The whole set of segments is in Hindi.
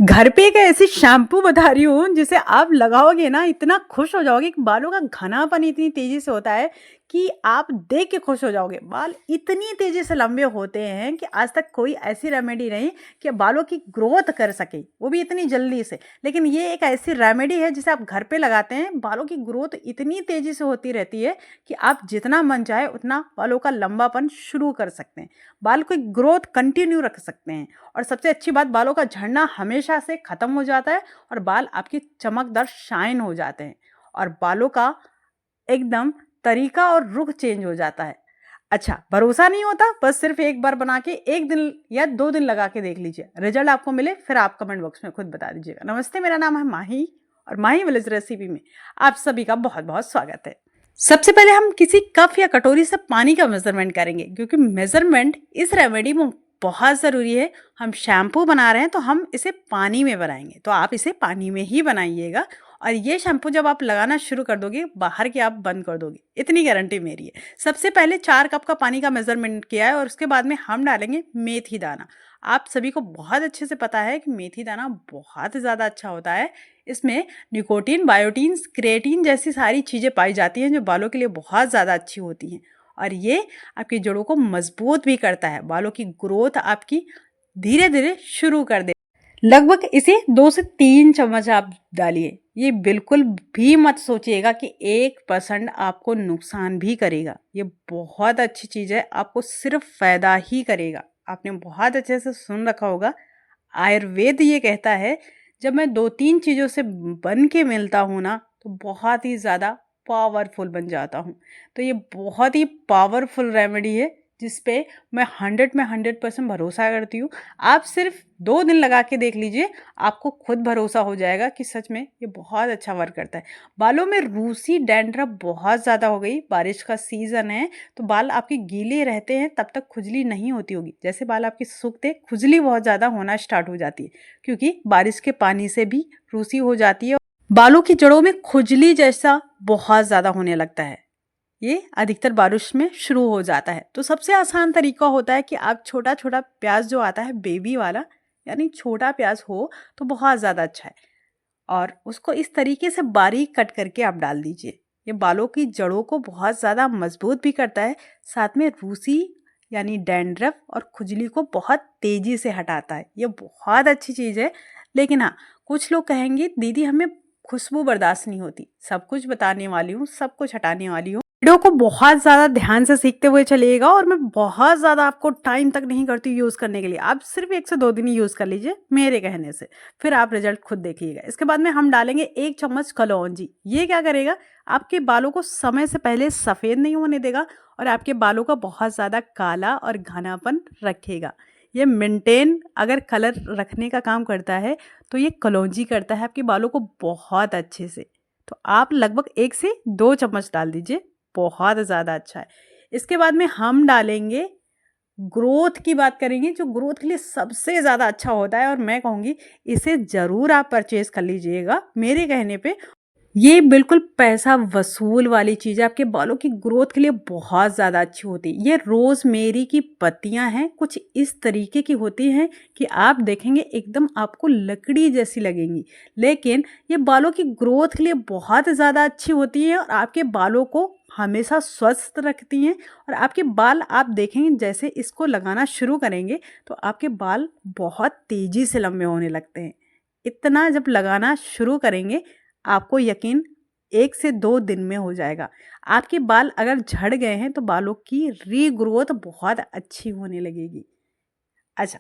घर पे एक ऐसी शैम्पू बता रही हूँ जिसे आप लगाओगे ना इतना खुश हो जाओगे कि बालों का घनापन इतनी तेज़ी से होता है कि आप देख के खुश हो जाओगे। बाल इतनी तेज़ी से लंबे होते हैं कि आज तक कोई ऐसी रेमेडी नहीं कि बालों की ग्रोथ कर सके, वो भी इतनी जल्दी से। लेकिन ये एक ऐसी रेमेडी है जिसे आप घर पे लगाते हैं, बालों की ग्रोथ इतनी तेज़ी से होती रहती है कि आप जितना मन चाहे उतना बालों का लंबापन शुरू कर सकते हैं, बाल की ग्रोथ कंटिन्यू रख सकते हैं। और सबसे अच्छी बात, बालों का झड़ना हमेशा से ख़त्म हो जाता है और बाल आपकी चमकदार शाइन हो जाते हैं और बालों का एकदम तरीका और रुख चेंज हो जाता है। अच्छा, भरोसा नहीं होता? बस सिर्फ एक बार बना के 1 दिन या 2 दिन लगा के देख लीजिए, रिजल्ट आपको मिले फिर आप कमेंट बॉक्स में खुद बता दीजिएगा। नमस्ते, मेरा नाम है माही और माही विलेज रेसिपी में आप सभी का बहुत बहुत स्वागत है। सबसे पहले हम किसी कप या कटोरी से पानी का मेजरमेंट करेंगे, क्योंकि मेजरमेंट इस रेमेडी में बहुत ज़रूरी है। हम शैम्पू बना रहे हैं तो हम इसे पानी में बनाएंगे, तो आप इसे पानी में ही बनाइएगा। और ये शैम्पू जब आप लगाना शुरू कर दोगे, बाहर के आप बंद कर दोगे, इतनी गारंटी मेरी है। सबसे पहले 4 कप का पानी का मेजरमेंट किया है और उसके बाद में हम डालेंगे मेथी दाना। आप सभी को बहुत अच्छे से पता है कि मेथी दाना बहुत ज़्यादा अच्छा होता है। इसमें निकोटीन, बायोटीन, क्रिएटिन जैसी सारी चीज़ें पाई जाती हैं जो बालों के लिए बहुत ज़्यादा अच्छी होती हैं और ये आपकी जड़ों को मजबूत भी करता है, बालों की ग्रोथ आपकी धीरे धीरे शुरू कर दे। लगभग इसे 2 से 3 चम्मच आप डालिए। ये बिल्कुल भी मत सोचिएगा कि 1% आपको नुकसान भी करेगा। ये बहुत अच्छी चीज़ है, आपको सिर्फ फ़ायदा ही करेगा। आपने बहुत अच्छे से सुन रखा होगा, आयुर्वेद ये कहता है जब मैं 2-3 चीज़ों से बन के मिलता हूँ ना तो बहुत ही ज़्यादा पावरफुल बन जाता हूँ। तो ये बहुत ही पावरफुल रेमेडी है जिस पे मैं 100 में 100% भरोसा करती हूँ। आप सिर्फ 2 दिन लगा के देख लीजिए, आपको खुद भरोसा हो जाएगा कि सच में ये बहुत अच्छा वर्क करता है। बालों में रूसी डैंड्रफ बहुत ज़्यादा हो गई, बारिश का सीज़न है तो बाल आपके गीले रहते हैं, तब तक खुजली नहीं होती होगी। जैसे बाल आपके सूखते, खुजली बहुत ज़्यादा होना स्टार्ट हो जाती है, क्योंकि बारिश के पानी से भी रूसी हो जाती है। बालों की जड़ों में खुजली जैसा बहुत ज़्यादा होने लगता है, ये अधिकतर बारिश में शुरू हो जाता है। तो सबसे आसान तरीका होता है कि आप छोटा छोटा प्याज जो आता है बेबी वाला, यानी छोटा प्याज हो तो बहुत ज़्यादा अच्छा है, और उसको इस तरीके से बारीक कट करके आप डाल दीजिए। ये बालों की जड़ों को बहुत ज़्यादा मजबूत भी करता है, साथ में रूसी यानी डैंड्रफ और खुजली को बहुत तेज़ी से हटाता है। ये बहुत अच्छी चीज़ है। लेकिन हाँ, कुछ लोग कहेंगे दीदी हमें खुशबू बर्दाश्त नहीं होती। सब कुछ बताने वाली हूँ, सब कुछ हटाने वाली हूँ। वीडियो को बहुत ज़्यादा ध्यान से सीखते हुए चलिएगा और मैं बहुत ज़्यादा आपको टाइम तक नहीं करती यूज़ करने के लिए। आप सिर्फ 1 से 2 दिन ही यूज़ कर लीजिए मेरे कहने से, फिर आप रिजल्ट खुद देखिएगा। इसके बाद में हम डालेंगे 1 चम्मच कलौंजी। ये क्या करेगा, आपके बालों को समय से पहले सफ़ेद नहीं होने देगा और आपके बालों का बहुत ज़्यादा काला और घनापन रखेगा। ये मेंटेन अगर कलर रखने का काम करता है तो ये कलौंजी करता है आपके बालों को बहुत अच्छे से। तो आप लगभग 1 से 2 चम्मच डाल दीजिए, बहुत ज़्यादा अच्छा है। इसके बाद में हम डालेंगे, ग्रोथ की बात करेंगे, जो ग्रोथ के लिए सबसे ज़्यादा अच्छा होता है और मैं कहूँगी इसे ज़रूर आप परचेज़ कर लीजिएगा मेरे कहने पे। ये बिल्कुल पैसा वसूल वाली चीज़ है, आपके बालों की ग्रोथ के लिए बहुत ज़्यादा अच्छी होती है। ये रोज़मेरी की पत्तियां हैं, कुछ इस तरीके की होती हैं कि आप देखेंगे एकदम आपको लकड़ी जैसी लगेंगी, लेकिन ये बालों की ग्रोथ के लिए बहुत ज़्यादा अच्छी होती हैं और आपके बालों को हमेशा स्वस्थ रखती हैं। और आपके बाल आप देखेंगे जैसे इसको लगाना शुरू करेंगे तो आपके बाल बहुत तेज़ी से लंबे होने लगते हैं। इतना जब लगाना शुरू करेंगे आपको यकीन 1 से 2 दिन में हो जाएगा। आपके बाल अगर झड़ गए हैं तो बालों की रीग्रोथ बहुत अच्छी होने लगेगी। अच्छा,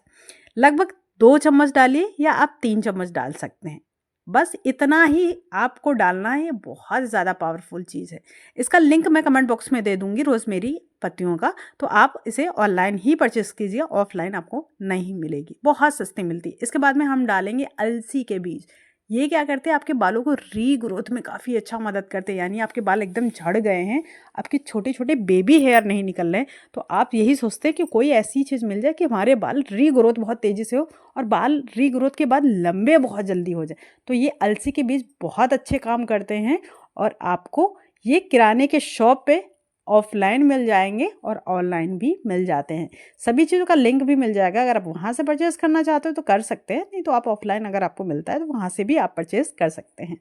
लगभग 2 चम्मच डालिए या आप 3 चम्मच डाल सकते हैं, बस इतना ही आपको डालना है। ये बहुत ज़्यादा पावरफुल चीज़ है। इसका लिंक मैं कमेंट बॉक्स में दे दूँगी रोज़मेरी पत्तियों का, तो आप इसे ऑनलाइन ही परचेस कीजिए, ऑफलाइन आपको नहीं मिलेगी, बहुत सस्ती मिलती है। इसके बाद में हम डालेंगे अलसी के बीज। ये क्या करते हैं, आपके बालों को रीग्रोथ में काफ़ी अच्छा मदद करते हैं। यानी आपके बाल एकदम झड़ गए हैं, आपके छोटे छोटे बेबी हेयर नहीं निकल रहे हैं, तो आप यही सोचते हैं कि कोई ऐसी चीज़ मिल जाए कि हमारे बाल रीग्रोथ बहुत तेज़ी से हो और बाल रीग्रोथ के बाद लंबे बहुत जल्दी हो जाए। तो ये अलसी के बीज बहुत अच्छे काम करते हैं और आपको ये किराने के शॉप पे ऑफलाइन मिल जाएंगे और ऑनलाइन भी मिल जाते हैं। सभी चीज़ों का लिंक भी मिल जाएगा। अगर आप वहाँ से परचेज़ करना चाहते हो तो कर सकते हैं, नहीं तो आप ऑफलाइन अगर आपको मिलता है तो वहाँ से भी आप परचेज़ कर सकते हैं।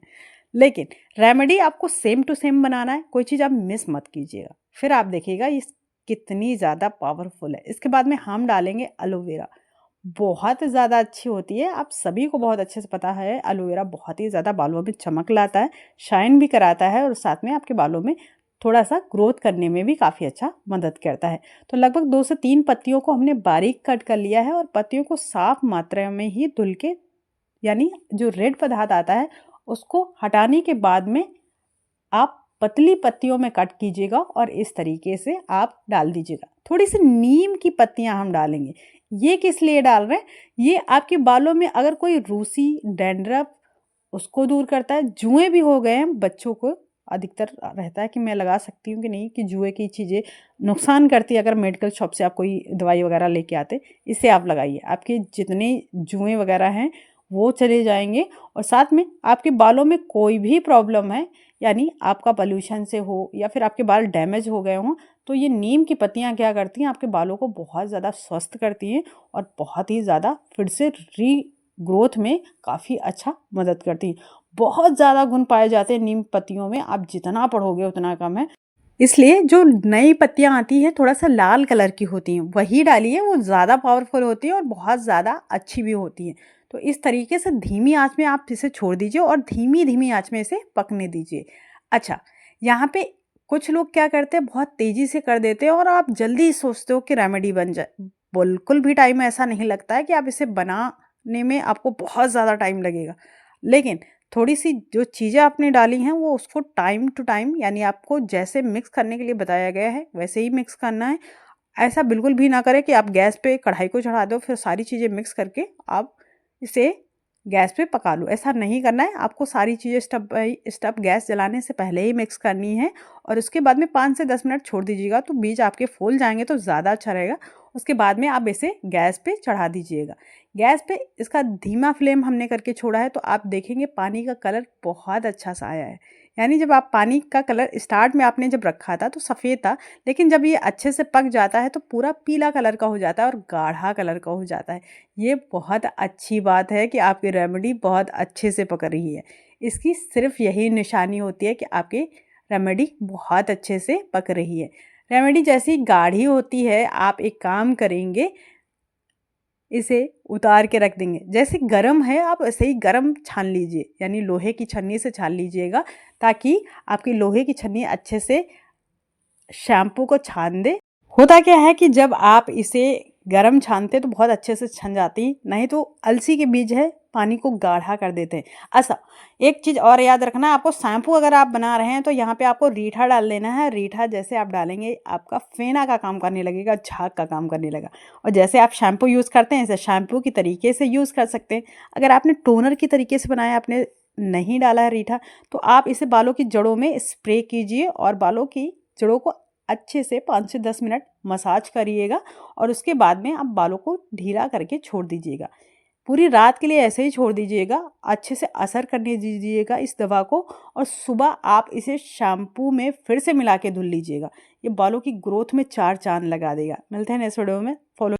लेकिन रेमेडी आपको सेम टू सेम बनाना है, कोई चीज़ आप मिस मत कीजिएगा, फिर आप देखिएगा ये कितनी ज़्यादा पावरफुल है। इसके बाद में हम डालेंगे एलोवेरा, बहुत ज़्यादा अच्छी होती है। आप सभी को बहुत अच्छे से पता है एलोवेरा बहुत ही ज़्यादा बालों में चमक लाता है, शाइन भी कराता है और साथ में आपके बालों में थोड़ा सा ग्रोथ करने में भी काफ़ी अच्छा मदद करता है। तो लगभग 2 से 3 पत्तियों को हमने बारीक कट कर लिया है और पत्तियों को साफ मात्रा में ही धुल के, यानी जो रेड पदार्थ आता है उसको हटाने के बाद में आप पतली पत्तियों में कट कीजिएगा और इस तरीके से आप डाल दीजिएगा। थोड़ी सी नीम की पत्तियां हम डालेंगे। ये किस लिए डाल रहे हैं? ये आपके बालों में अगर कोई रूसी, डैंड्रफ, उसको दूर करता है। जुएँ भी हो गए हैं, बच्चों को अधिकतर रहता है कि मैं लगा सकती हूँ कि नहीं, कि जुए की चीज़ें नुकसान करती है। अगर मेडिकल शॉप से आप कोई दवाई वगैरह लेके आते, इसे आप लगाइए, आपके जितने जुएँ वगैरह हैं वो चले जाएंगे। और साथ में आपके बालों में कोई भी प्रॉब्लम है, यानी आपका पॉल्यूशन से हो या फिर आपके बाल डैमेज हो गए हों, तो ये नीम की पत्तियां क्या करती हैं, आपके बालों को बहुत ज़्यादा स्वस्थ करती हैं और बहुत ही ज़्यादा फिर से री ग्रोथ में काफ़ी अच्छा मदद करती हैं। बहुत ज़्यादा गुण पाए जाते हैं नीम पत्तियों में, आप जितना पढ़ोगे उतना कम है। इसलिए जो नई पत्तियां आती हैं थोड़ा सा लाल कलर की होती हैं, वही डालिए, वो ज़्यादा पावरफुल होती हैं और बहुत ज़्यादा अच्छी भी होती हैं। तो इस तरीके से धीमी आंच में आप इसे छोड़ दीजिए और धीमी धीमी आंच में इसे पकने दीजिए। अच्छा, यहाँ पे कुछ लोग क्या करते हैं, बहुत तेज़ी से कर देते हैं और आप जल्दी सोचते हो कि रेमेडी बन जाए। बिल्कुल भी टाइम ऐसा नहीं लगता है कि आप इसे बनाने में आपको बहुत ज़्यादा टाइम लगेगा। लेकिन थोड़ी सी जो चीज़ें आपने डाली हैं वो उसको टाइम टू टाइम, यानी आपको जैसे मिक्स करने के लिए बताया गया है वैसे ही मिक्स करना है। ऐसा बिल्कुल भी ना करें कि आप गैस पे कढ़ाई को चढ़ा दो फिर सारी चीज़ें मिक्स करके आप इसे गैस पे पका लो, ऐसा नहीं करना है। आपको सारी चीज़ें स्टेप बाय स्टेप गैस जलाने से पहले ही मिक्स करनी है और उसके बाद में 5 से 10 मिनट छोड़ दीजिएगा, तो बीज आपके फूल जाएंगे तो ज़्यादा अच्छा रहेगा। उसके बाद में आप इसे गैस पे चढ़ा दीजिएगा। गैस पे इसका धीमा फ्लेम हमने करके छोड़ा है, तो आप देखेंगे पानी का कलर बहुत अच्छा सा आया है। यानी जब आप पानी का कलर स्टार्ट में आपने जब रखा था तो सफ़ेद था, लेकिन जब ये अच्छे से पक जाता है तो पूरा पीला कलर का हो जाता है और गाढ़ा कलर का हो जाता है। ये बहुत अच्छी बात है कि आपकी रेमेडी बहुत अच्छे से पक रही है। इसकी सिर्फ यही निशानी होती है कि आपकी रेमेडी बहुत अच्छे से पक रही है। रेमेडी जैसी गाढ़ी होती है, आप एक काम करेंगे, इसे उतार के रख देंगे। जैसे गरम है आप ऐसे ही गरम छान लीजिए, यानी लोहे की छन्नी से छान लीजिएगा, ताकि आपकी लोहे की छन्नी अच्छे से शैम्पू को छान दे। होता क्या है कि जब आप इसे गरम छानते तो बहुत अच्छे से छन जाती, नहीं तो अलसी के बीज है पानी को गाढ़ा कर देते हैं। अच्छा, एक चीज़ और याद रखना, आपको शैम्पू अगर आप बना रहे हैं तो यहाँ पे आपको रीठा डाल देना है। रीठा जैसे आप डालेंगे आपका फेना का काम करने लगेगा, झाग का काम करने लगा। और जैसे आप शैम्पू यूज़ करते हैं ऐसे शैम्पू की तरीके से यूज़ कर सकते हैं। अगर आपने टोनर की तरीके से बनाया, आपने नहीं डाला है रीठा, तो आप इसे बालों की जड़ों में स्प्रे कीजिए और बालों की जड़ों को अच्छे से 5 से 10 मिनट मसाज करिएगा और उसके बाद में आप बालों को ढीला करके छोड़ दीजिएगा। पूरी रात के लिए ऐसे ही छोड़ दीजिएगा, अच्छे से असर करने दीजिएगा इस दवा को और सुबह आप इसे शैम्पू में फिर से मिला के धुल लीजिएगा। ये बालों की ग्रोथ में 4 चाँद लगा देगा। मिलते हैं नेक्स्ट वीडियो में।